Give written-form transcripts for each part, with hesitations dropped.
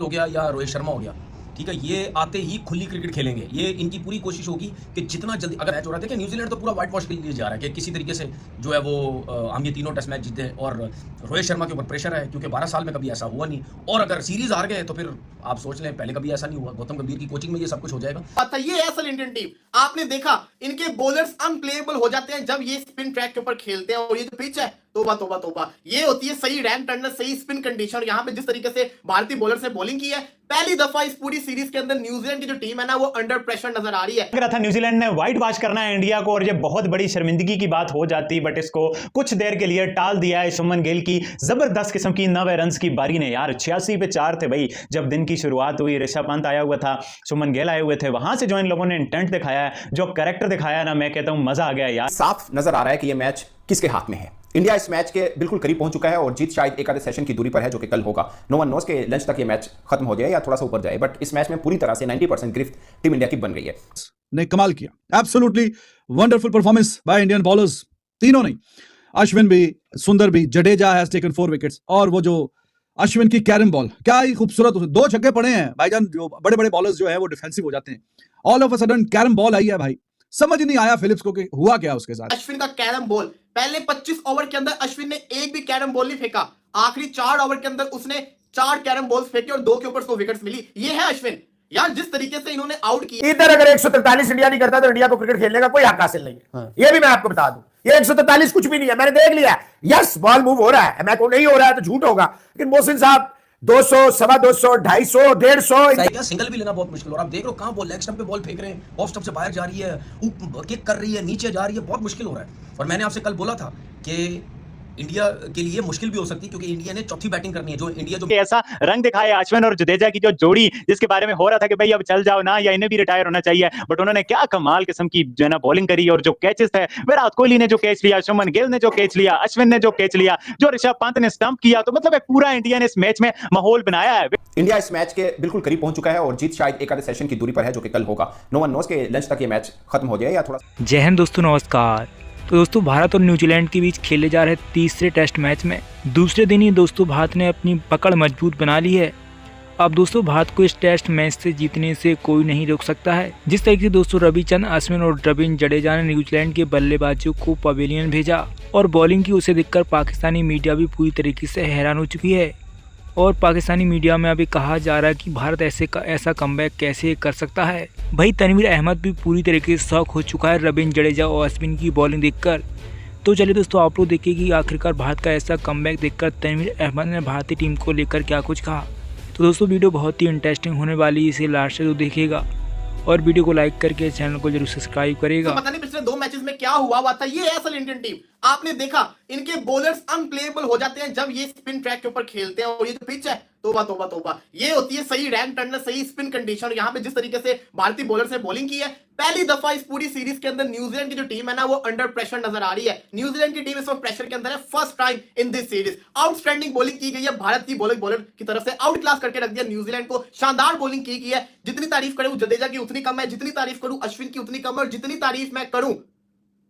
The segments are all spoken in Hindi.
हो गया या रोहित शर्मा हो गया, ठीक है, ये आते ही खुली क्रिकेट खेलेंगे। ये इनकी पूरी कोशिश होगी कि जितना जल्दी अगर मैच हो रहा है कि न्यूजीलैंड तो पूरा व्हाइट वॉश के लिए जा रहा है कि किसी तरीके से जो है वो हम ये तीनों टेस्ट मैच जीते, और रोहित शर्मा के ऊपर प्रेशर है क्योंकि 12 साल में कभी ऐसा हुआ नहीं, और अगर सीरीज हार गए तो फिर आप सोच लें पहले कभी ऐसा नहीं हुआ। गौतम गंभीर की कोचिंग में ये सब कुछ हो जाएगा। ये असल इंडियन टीम आपने देखा, इनके बॉलर्स अनप्लेएबल हो जाते हैं जब ये स्पिन ट्रैक के ऊपर खेलते हैं, और ये जो पिच है तोबा तोबा तोबा, ये होती है सही रैंक टर्नर, सही स्पिन कंडीशन। यहाँ पे जिस तरीके से भारतीय बॉलर्स ने बॉलिंग की है, पहली दफा इस पूरी सीरीज के अंदर न्यूजीलैंड की जो टीम है ना वो अंडर प्रेशर नजर आ रही है। लग रहा था न्यूजीलैंड ने व्हाइट वॉश करना है इंडिया को और ये बहुत बड़ी शर्मिंदगी की बात हो जाती, बट इसको कुछ देर के लिए टाल दिया है शुभमन गिल की जबरदस्त किस्म की 90 रन की बारी ने। यार 86 पे 4 थे भाई जब दिन की शुरुआत हुई। ऋषभ पंत आया हुआ था, शुभमन गिल आए हुए थे, वहां से जो इन लोगों ने इंटेंट दिखाया है, जो कैरेक्टर दिखाया है ना, मैं कहता हूं मजा आ गया यार। साफ नजर आ रहा है कि यह मैच किसके हाथ में है। इंडिया इस मैच के बिल्कुल करीब पहुंच चुका है और जीत शायद एक आधे सेशन की दूरी पर है जो कि कल होगा। नो वन नोस के लंच तक ये मैच खत्म हो जाए या थोड़ा सा ऊपर जाए, बट इस मैच में पूरी तरह से 90% गिरफ्त टीम इंडिया की बन गई है। ने कमाल किया, absolutely wonderful performance by Indian bowlers, तीनों नहीं, अश्विन भी, सुंदर भी, जडेजा हैज टेकन 4 विकेट्स, और वो जो अश्विन की कैरम बॉल क्या ही खूबसूरत, 2 छक्के पड़े हैं भाईजान। जो बड़े बड़े बॉलर्स जो है वो डिफेंसिव हो जाते हैं, all of a sudden carrom ball आई है भाई, समझ नहीं आया फिलिप्स को कि हुआ क्या उसके साथ। अश्विन का कैरम बॉल, पहले 25 ओवर के अंदर अश्विन ने एक भी कैरम बॉल नहीं फेंका, आखिरी 4 ओवर के अंदर उसने 4 कैरम बॉल्स फेंके और 2 के ऊपर 100 विकेट्स मिली। ये है अश्विन यार, जिस तरीके से इन्होंने आउट किया। इधर अगर 143 इंडिया नहीं करता तो इंडिया को क्रिकेट खेलने का कोई हक हासिल नहीं है। हाँ। ये भी मैं आपको बता दूं, ये 143 कुछ भी नहीं है, मैंने देख लिया। यस बॉल मूव हो रहा है, मैं को नहीं हो रहा है तो झूठ होगा, लेकिन मोहसिन साहब 200, 250, 250, 150 सिंगल भी लेना बहुत मुश्किल, और आप देख रहे हो कहां बॉल लेग स्टंप पे बॉल फेंक रहे हैं, ऑफ स्टंप से बाहर जा रही है, किक कर रही है, नीचे जा रही है, बहुत मुश्किल हो रहा है। और मैंने आपसे कल बोला था कि इंडिया के लिए मुश्किल भी हो सकती है क्योंकि इंडिया ने चौथी बैटिंग करनी है। जो इंडिया जो ऐसा रंग दिखाया अश्विन और जडेजा की जो जोड़ी, जिसके बारे में हो रहा था कि भाई अब चल जाओ ना या इन्हें भी रिटायर होना चाहिए, बट उन्होंने क्या कमाल किस्म की जो है ना बॉलिंग करी, और जो कैचेस थे, विराट कोहली ने जो कैच लिया, शुभमन गिल ने जो कैच लिया, अश्विन ने जो कैच लिया, जो ऋषभ पंत ने स्टंप किया, तो मतलब एक पूरा इंडिया ने इस मैच में माहौल बनाया है। इंडिया इस मैच के बिल्कुल करीब पहुंच चुका है और जीत शायद एक आधे सेशन की दूरी पर है जो कि कल होगा। नो वन नोस के लंच तक ये मैच खत्म हो जाए या थोड़ा। जय हिंद दोस्तों, नमस्कार। तो दोस्तों भारत और न्यूजीलैंड के बीच खेले जा रहे तीसरे टेस्ट मैच में दूसरे दिन ही दोस्तों भारत ने अपनी पकड़ मजबूत बना ली है। अब दोस्तों भारत को इस टेस्ट मैच से जीतने से कोई नहीं रोक सकता है। जिस तरीके से दोस्तों रविचंद्र अश्विन और रवींद्र जडेजा ने न्यूजीलैंड के बल्लेबाजों को पवेलियन भेजा और बॉलिंग की उसे देखकर पाकिस्तानी मीडिया भी पूरी तरीके से हैरान हो चुकी है, और पाकिस्तानी मीडिया में अभी कहा जा रहा है कि भारत ऐसा कमबैक कैसे कर सकता है। भाई तनवीर अहमद भी पूरी तरीके से शॉक हो चुका है रवींद्र जडेजा और अश्विन की बॉलिंग देखकर। तो चलिए दोस्तों आप लोग देखिए कि आखिरकार भारत का ऐसा कमबैक देखकर तनवीर अहमद ने भारतीय टीम को लेकर क्या कुछ कहा। तो दोस्तों वीडियो बहुत ही इंटरेस्टिंग होने वाली है, इसे लास्ट से तो देखिएगा और वीडियो को लाइक करके चैनल को जरूर सब्सक्राइब करेगा। तो पता नहीं पिछले 2 मैचेस में क्या हुआ था, ये असल इंडियन टीम आपने देखा, इनके बॉलर्स अनप्लेएबल हो जाते हैं जब ये स्पिन ट्रैक के ऊपर खेलते हैं, और ये जो पिच है तोबा तोबा तोबा, ये होती है सही रैंक टर्नर, सही स्पिन कंडीशन। यहाँ पे जिस तरीके से भारतीय बॉलर्स ने बॉलिंग की है, पहली दफा इस पूरी सीरीज के अंदर न्यूजीलैंड की जो टीम है ना वो अंडर प्रेशर नजर आ रही है। न्यूजीलैंड की टीम इस वक्त प्रेशर के अंदर है, first time in this series. Outstanding bowling की गई है भारत की बॉलर की तरफ से, आउट क्लास करके रख दिया न्यूजीलैंड को, शानदार बॉलिंग की गई है। जितनी तारीफ करूं जडेजा की उतनी कम है, जितनी तारीफ करूं अश्विन की उतनी कम है, और जितनी तारीफ मैं करूं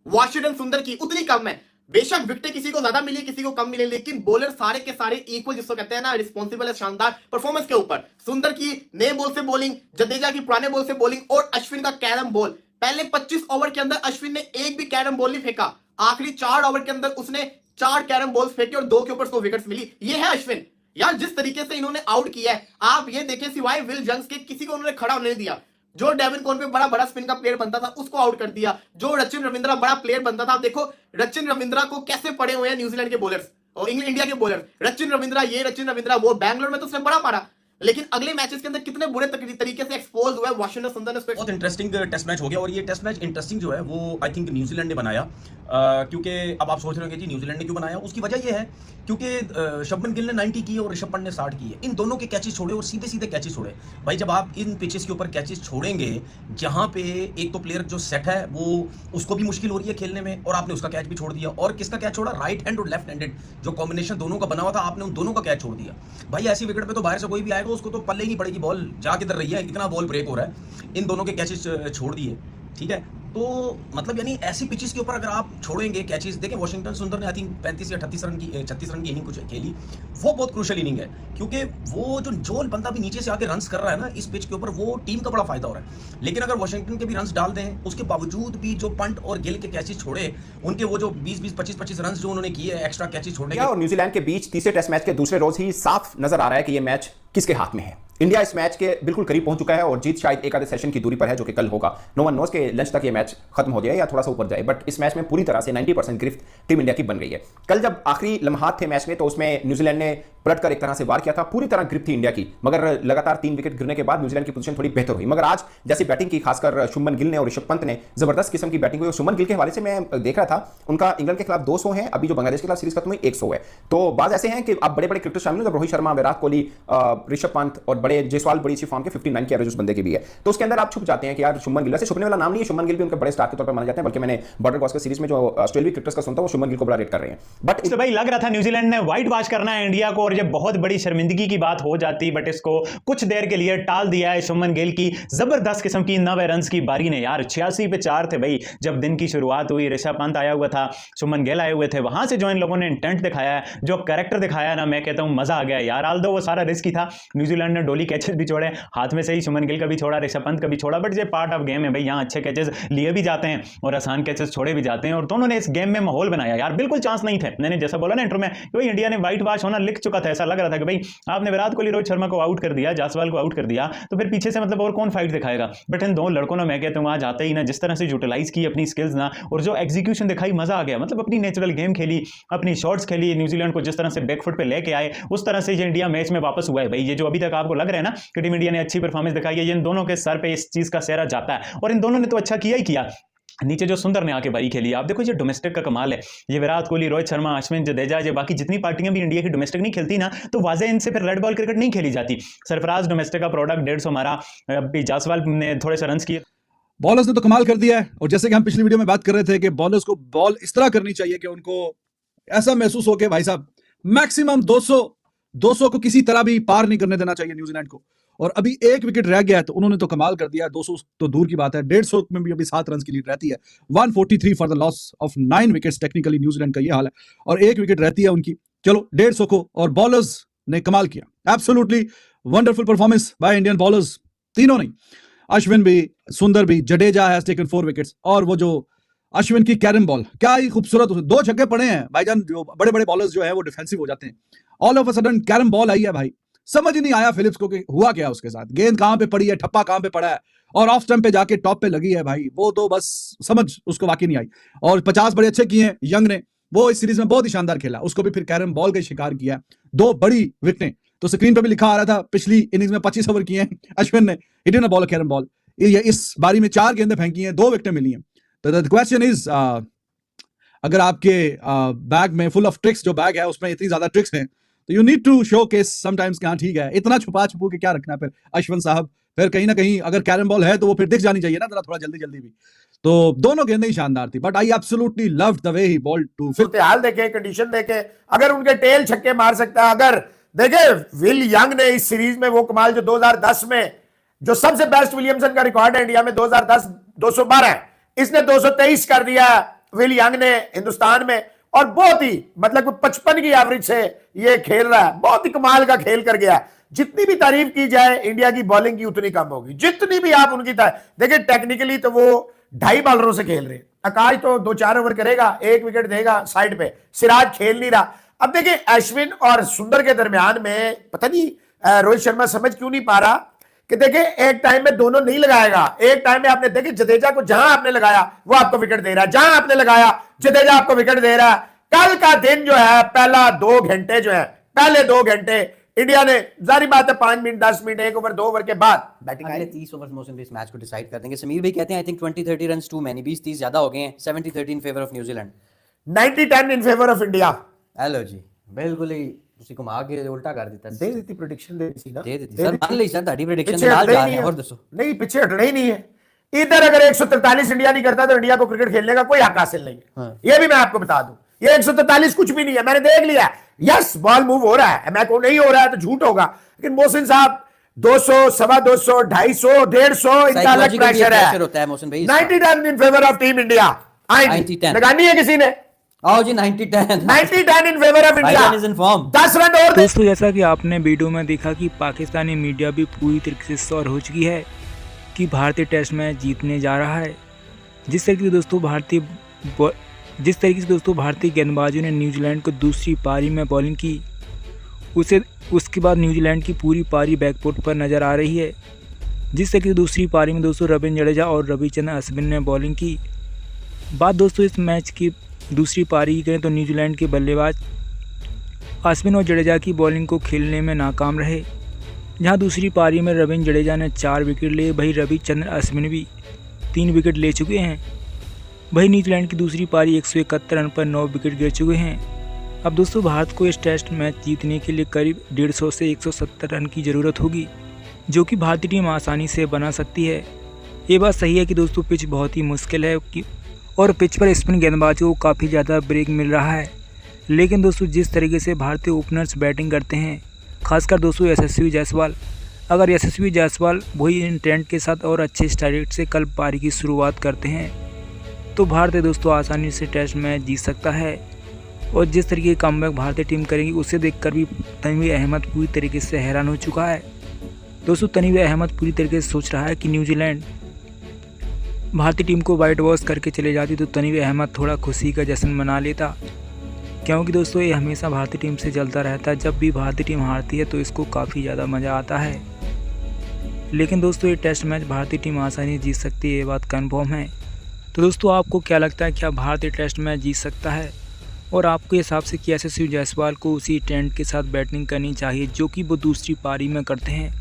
वाशिंगटन सुंदर की उतनी कम है। बेशक विकेटें किसी को ज्यादा मिली किसी को कम मिले, लेकिन बॉलर सारे के सारे इक्वल, जिसको कहते हैं ना रिस्पॉन्सिबल है शानदार परफॉर्मेंस के ऊपर। सुंदर की नए बॉल से बॉलिंग, जडेजा की पुराने बॉल से बॉलिंग, और अश्विन का कैरम बॉल। पहले 25 ओवर के अंदर अश्विन ने एक भी कैरम बॉल नहीं फेंका, आखिरी 4 ओवर के अंदर उसने 4 कैरम बॉल्स फेंके और 2 के ऊपर 100 विकेट्स मिली। ये है अश्विन यार, जिस तरीके से इन्होंने आउट किया है आप ये देखें, सिवाय विल जंग्स के किसी को उन्होंने खड़ा नहीं दिया। जो डेविन कॉन पे बड़ा स्पिन का प्लेयर बनता था उसको आउट कर दिया, जो रचिन रविंद्रा बड़ा प्लेयर बनता था, देखो रचिन रविंद्रा को कैसे पड़े हुए हैं न्यूजीलैंड के बॉलर्स और इंडिया के बॉलर। रचिन रविंद्रा ये, रचिन रविंद्रा वो, बैंगलोर में तो उसने बड़ा मारा, लेकिन अगले मैचेस के अंदर कितने बुरे तरीके से एक्सपोज हुआ है वाशिंगटन सुंदर ने। बहुत इंटरेस्टिंग टेस्ट मैच हो गया, और ये टेस्ट मैच इंटरेस्टिंग जो है वो आई थिंक न्यूजीलैंड ने बनाया, क्योंकि अब आप सोच रहे होंगे जी न्यूजीलैंड ने क्यों बनाया। उसकी वजह ये है क्योंकि शुभमन गिल ने 90 की और ऋषभ पंत ने 60 की है। इन दोनों के कैचेस छोड़े और सीधे सीधे कैचेस छोड़े। भाई जब आप इन पिचेस के ऊपर कैचेस छोड़ेंगे जहां पे एक तो प्लेयर जो सेट है वो उसको भी मुश्किल हो रही है खेलने में, और आपने उसका कैच भी छोड़ दिया। और किसका कैच छोड़ा? राइट हैंड और लेफ्ट हैंडेड जो कॉम्बिनेशन दोनों का बना हुआ था, आपने उन दोनों का कैच छोड़ दिया। भाई ऐसी विकेट पे तो बाहर से कोई भी आएगा उसको तो पल्ले ही नहीं पड़ेगी बॉल जा किधर रही है, इतना बॉल ब्रेक हो रहा है। इन दोनों के कैचेस छोड़ दिए, ठीक है। तो मतलब यानी ऐसी पिचेस के ऊपर अगर आप छोड़ेंगे कैचेस, देखें वॉशिंगटन सुंदर ने आई थिंक 35 या 38 रन की 36 रन की इनिंग कुछ खेली, वो बहुत क्रूशियल इनिंग है, क्योंकि वो जो बंदा भी नीचे से आके रन्स कर रहा है ना इस पिच के ऊपर, वो टीम का बड़ा फायदा हो रहा है। लेकिन अगर वॉशिंगटन के भी रन्स डाल दें, उसके बावजूद भी जो पंट और गिल के कैचेस छोड़े, उनके वो जो 20-20 25-25 रन जो उन्होंने किए एक्स्ट्रा कैचेस छोड़ने के, और न्यूजीलैंड के बीच तीसरे टेस्ट मैच के दूसरे रोज ही साफ नजर आ रहा है कि यह मैच किसके हाथ में है। इंडिया इस मैच के बिल्कुल करीब पहुंच चुका है और जीत शायद एक आधे सेशन की दूरी पर है, जो कि कल होगा। नो वन नोस के लंच तक ये मैच खत्म हो जाए या थोड़ा सा ऊपर जाए, बट इस मैच में पूरी तरह से 90% गिरफ्त टीम इंडिया की बन गई है। कल जब आखिरी लम्हात थे मैच में, तो उसमें न्यूजीलैंड ने पलट कर एक तरह से वार किया था, पूरी तरह ग्रिप थी इंडिया की, मगर लगातार 3 विकेट गिरने के बाद न्यूजीलैंड की पोजीशन थोड़ी बेहतर हुई। मगर आज जैसी बैटिंग की, खासकर शुभमन गिल ने और ऋषभ पंत ने जबरदस्त किस्म की बैटिंग हुई। और शुभमन गिल के हवाले से मैं देख रहा था, उनका इंग्लैंड के खिलाफ 200 है, अभी जो बांग्लादेश के खिलाफ सीरीज खत्म हुई 100 है। तो बात ऐसे हैं कि अब बड़े बड़े क्रिकेटर शामिल हैं, जब रोहित शर्मा, विराट कोहली, ऋषभ पंत और बड़े जयसवाल बड़ी अच्छी फॉर्म के 59 के एवरेज उस बंदे की भी है, तो उसके अंदर आप छुप जाते हैं कि यार शुभमन गिल, वैसे छुपने वाला नाम नहीं है, शुभमन गिल भी उनके बड़े स्टार के तौर पर माने जाते हैं, बल्कि मैंने बॉर्डर गॉस्कर सीरीज में जो ऑस्ट्रेलियाई क्रिकेटर्स का सुनता हूं, वो शुभमन गिल को बड़ा रेट कर रहे हैं। बट तो भाई लग रहा था न्यूजीलैंड ने व्हाइट वॉश करना है इंडिया को और ये बहुत बड़ी शर्मिंदगी की बात हो जाती, बट इसको कुछ देर के लिए टाल दिया है शुभमन गिल की जबरदस्त किस्म की 90 रन की बारी ने। यार 86 पे 4 थे भाई जब दिन की शुरुआत हुई, ऋषभ पंत आया हुआ था, शुभमन गिल आए हुए थे, वहां से जो इन लोगों ने इंटेंट दिखाया है, जो कैरेक्टर दिखाया ना, मैं कहता हूं मजा आ गया यार। आल दो वो सारा रिस्क ही था, न्यूजीलैंड ने डोली कैचेस भी छोड़े, हाथ में से ही शुभमन गिल का भी छोड़ा, ऋषभ पंत का भी छोड़ा, बट ये पार्ट ऑफ गेम है भाई, यहाँ अच्छे कैचेस लिए भी जाते हैं और आसान कैचेस छोड़े भी जाते हैं, और दोनों ने इस गेम में माहौल बनाया यार। बिल्कुल चांस नहीं थे, मैंने जैसा बोला ना इंट्रो में कि भाई इंडिया ने व्हाइट वॉश होना लिख चुका था, ऐसा लग रहा था कि भाई आपने विराट कोहली, रोहित शर्मा को आउट कर दिया, जायसवाल को आउट कर दिया, तो फिर पीछे से मतलब और कौन फाइट दिखाएगा। बट इन दोनों लड़कों ने, मैं कहता हूँ आज आते ही ना जिस तरह से यूटिलाइज की अपनी स्किल्स ना, और जो एग्जीक्यूशन दिखाई, मजा आ गया। मतलब अपनी नेचुरल गेम खेली, अपनी शॉट्स खेली, न्यूजीलैंड को जिस तरह से बैकफुट पे लेके आए, उस तरह से ये इंडिया मैच में वापस हुआ है भाई। ये जो अभी तक आपको लग रहा है ना कि टीम इंडिया ने अच्छी परफॉर्मेंस दिखाई है, ये इन दोनों के सर पे इस चीज का सेहरा जाता है, और इन दोनों ने तो अच्छा किया ही किया। नीचे जो सुंदर ने आके बारी खेली, आप देखो ये डोमेस्टिक का कमाल है, ये विराट कोहली, रोहित शर्मा, अश्विन, जडेजा, ये बाकी जितनी पार्टियां भी इंडिया की डोमेस्टिक नहीं खेलती ना, तो वाजे इनसे फिर रेड बॉल क्रिकेट नहीं खेली जाती। सरफराज डोमेस्टिक का प्रोडक्ट 150 मारा, अभी जायसवाल ने थोड़े से रन किए। बॉलर्स ने तो कमाल कर दिया है, और जैसे कि हम पिछली वीडियो में बात कर रहे थे कि बॉलर्स को बॉल इस तरह करनी चाहिए कि उनको ऐसा महसूस हो कि भाई साहब मैक्सिमम 200 को किसी तरह भी पार नहीं करने देना चाहिए न्यूजीलैंड को। और अभी 1 विकेट रह गया है, तो उन्होंने तो कमाल कर दिया। 200 तो दूर की बात है, 150 में भी अभी 7 रन की लीड रहती है। 143 for the loss of 9 wickets, technically New Zealand का ये हाल है, और 1 विकेट रहती है उनकी। चलो 150 को, और बॉलर्स ने कमाल किया, absolutely wonderful performance by Indian bowlers, तीनों नहीं, अश्विन भी, सुंदर भी, जडेजा हैज टेकन 4 विकेट्स, और वो जो अश्विन की कैरम बॉल, क्या ही खूबसूरत, 2 छक्के पड़े हैं भाईजान। जो बड़े बड़े बॉलर्स जो है वो डिफेंसिव हो जाते हैं, all of a sudden carrom ball आई है भाई, समझ ही नहीं आया फिलिप्स को कि हुआ क्या उसके साथ, गेंद कहां पे पड़ी है, ठप्पा कहां पे पड़ा है, और ऑफ स्टंप पे जाके टॉप पे लगी है भाई, वो तो बस समझ उसको वाकई नहीं आई। और 50 बड़े अच्छे किए हैं यंग ने, वो इस सीरीज में बहुत ही शानदार खेला, उसको भी फिर कैरम बॉल का शिकार किया, 2 बड़ी विकेटें। तो स्क्रीन पे भी लिखा आ रहा था, पिछली इनिंग्स में 25 ओवर किए हैं अश्विन ने, he didn't ball carrom ball. इस बारी में 4 गेंदें फेंकी हैं, 2 विकेटें मिली हैं। तो द क्वेश्चन इज, अगर आपके बैग में फुल ऑफ ट्रिक्स, जो बैग है उसमें इतनी ज्यादा ट्रिक्स हैं, तो you need to showcase sometimes कि हाँ ठीक है, इतना छुपा छुपू के क्या रखना है फिर अश्विन साहब, फिर कहीं ना कहीं अगर कैरम बॉल है तो वो फिर दिख जानी चाहिए ना जरा, थोड़ा जल्दी जल्दी भी। तो दोनों गेंदें ही शानदार थी, but I absolutely loved the way he bowled too. हाल देखे, कंडीशन देखे, अगर उनके टेल छक्के मार सकता है, अगर देखे विल यंग ने इस सीरीज में वो कमाल जो 2010 में जो सबसे बेस्ट विलियमसन का रिकॉर्ड है इंडिया में 2010 212, इसने 223 कर दिया विल यंग ने हिंदुस्तान में, और बहुत ही मतलब 55 की एवरेज से ये खेल रहा है, बहुत ही कमाल का खेल कर गया। जितनी भी तारीफ की जाए इंडिया की बॉलिंग की उतनी कम होगी, जितनी भी आप उनकी देखिए टेक्निकली तो वो 2.5 बॉलरों से खेल रहे हैं। आकाश तो 2-4 ओवर करेगा, 1 विकेट देगा साइड पे, सिराज खेल नहीं रहा। अब देखिए अश्विन और सुंदर के दरमियान में पता नहीं रोहित शर्मा समझ क्यों नहीं पा रहा कि देखिए एक टाइम में दोनों नहीं लगाएगा, एक टाइम में आपने देखिए जडेजा को जहां आपने लगाया वो आपको विकेट दे रहा है, जहां आपने लगाया जडेजा आपको विकेट दे रहा है। कल का दिन जो है, पहला 2 घंटे जो है, पहले 2 घंटे इंडिया ने, जारी बात है 5 मिनट 10 मिनट 1 ओवर 2 ओवर के बाद बैटिंग अगले 30 ओवर्स मोशन पे इस मैच को डिसाइड कर देंगे। समीर भाई कहते हैं I think 20-30 runs too many, 20-30 ज्यादा हो गए हैं, 70-30 इन फेवर ऑफ न्यूजीलैंड, 90-10 in favour of India. Hello जी, बिल्कुल ही उसी को मार के उल्टा कर देता, दे देती प्रेडिक्शन, दे दी ना, दे देती सर, मान ली सर ਤੁਹਾਡੀ प्रेडिक्शन पीछे ਨਾਲ हटना जा ही रहे हैं। नहीं और है। दसो नहीं, पीछे हटना ही नहीं है। इधर अगर 143 इंडिया नहीं करता तो इंडिया को क्रिकेट खेलने का कोई हक हासिल नहीं है, ये भी मैं आपको बता दूं। ये 143 कुछ भी नहीं है, मैंने देख लिया। यस बॉल मूव हो रहा है, मैं को नहीं हो रहा है तो झूठ होगा, लेकिन मोहसिन साहब 200, 250, 250, 150 इनका अलग Psychological ये प्रेशर pressure है। होता है मोहसिन भाई इसका। 90-10 in favour of team India. 90-10 लगानी है किसी ने? आओ जी 90-10 90-10 इन फेवर ऑफ इंडिया। भाईजान is in form। 10 रन और दे। दोस्तों जैसा कि आपने वीडियो में देखा कि पाकिस्तानी मीडिया भी पूरी तरीके से श्योर हो चुकी है कि भारतीय टेस्ट मैच जीतने जा रहा है। जिस तरीके से दोस्तों भारतीय गेंदबाजों ने न्यूजीलैंड को दूसरी पारी में बॉलिंग की, उसके बाद न्यूजीलैंड की पूरी पारी बैकफुट पर नज़र आ रही है। जिस तरीके से दूसरी पारी में दोस्तों रविंद्र जडेजा और रविचंद्रन अश्विन ने बॉलिंग की। बात दोस्तों इस मैच की दूसरी पारी की करें तो न्यूजीलैंड के बल्लेबाज अश्विन और जडेजा की बॉलिंग को खेलने में नाकाम रहे। जहां दूसरी पारी में रविंद्र जडेजा ने 4 विकेट लिए, वहीं रविचंद्रन अश्विन भी 3 विकेट ले चुके हैं। वहीं न्यूजीलैंड की दूसरी पारी 171 रन पर 9 विकेट गिर चुके हैं। अब दोस्तों भारत को इस टेस्ट मैच जीतने के लिए करीब 150 से 170 रन की ज़रूरत होगी, जो कि भारतीय टीम आसानी से बना सकती है। ये बात सही है कि दोस्तों पिच बहुत ही मुश्किल है और पिच पर स्पिन गेंदबाजों को काफ़ी ज़्यादा ब्रेक मिल रहा है। लेकिन दोस्तों जिस तरीके से भारतीय ओपनर्स बैटिंग करते हैं, खासकर दोस्तों यशस्वी जायसवाल, अगर यशस्वी जायसवाल वही इंटेंट के साथ और अच्छे स्ट्राइक से कल पारी की शुरुआत करते हैं तो भारत दोस्तों आसानी से टेस्ट मैच जीत सकता है। और जिस तरीके की कमबैक भारतीय टीम करेगी उसे देखकर भी तनवीर अहमद पूरी तरीके से हैरान हो चुका है। दोस्तों तनवीर अहमद पूरी तरीके से सोच रहा है कि न्यूजीलैंड भारतीय टीम को वाइट वॉश करके चले जाती तो तनवीर अहमद थोड़ा खुशी का जश्न मना लेता, क्योंकि दोस्तों ये हमेशा भारतीय टीम से चलता रहता है। जब भी भारतीय टीम हारती है तो इसको काफ़ी ज़्यादा मज़ा आता है। लेकिन दोस्तों ये टेस्ट मैच भारतीय टीम आसानी से जीत सकती है, ये बात कन्फर्म है। तो दोस्तों आपको क्या लगता है, क्या भारतीय टेस्ट मैच जीत सकता है? और आपके हिसाब से क्या यशस्वी जायसवाल को उसी इंटेंट के साथ बैटिंग करनी चाहिए जो कि वो दूसरी पारी में करते हैं?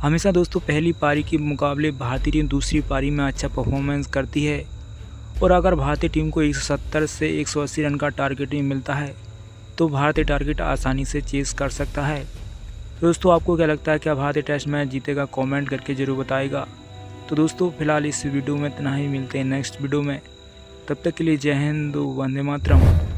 हमेशा दोस्तों पहली पारी के मुकाबले भारतीय टीम दूसरी पारी में अच्छा परफॉर्मेंस करती है और अगर भारतीय टीम को 170 से 180 रन का टारगेट ही मिलता है तो भारतीय टारगेट आसानी से चेस कर सकता है। दोस्तों आपको क्या लगता है, क्या भारतीय टेस्ट मैच जीतेगा? कमेंट करके ज़रूर बताएगा। तो दोस्तों फिलहाल इस वीडियो में इतना ही, मिलते हैं नेक्स्ट वीडियो में। तब तक के लिए जय हिंद, वंदे मातरम।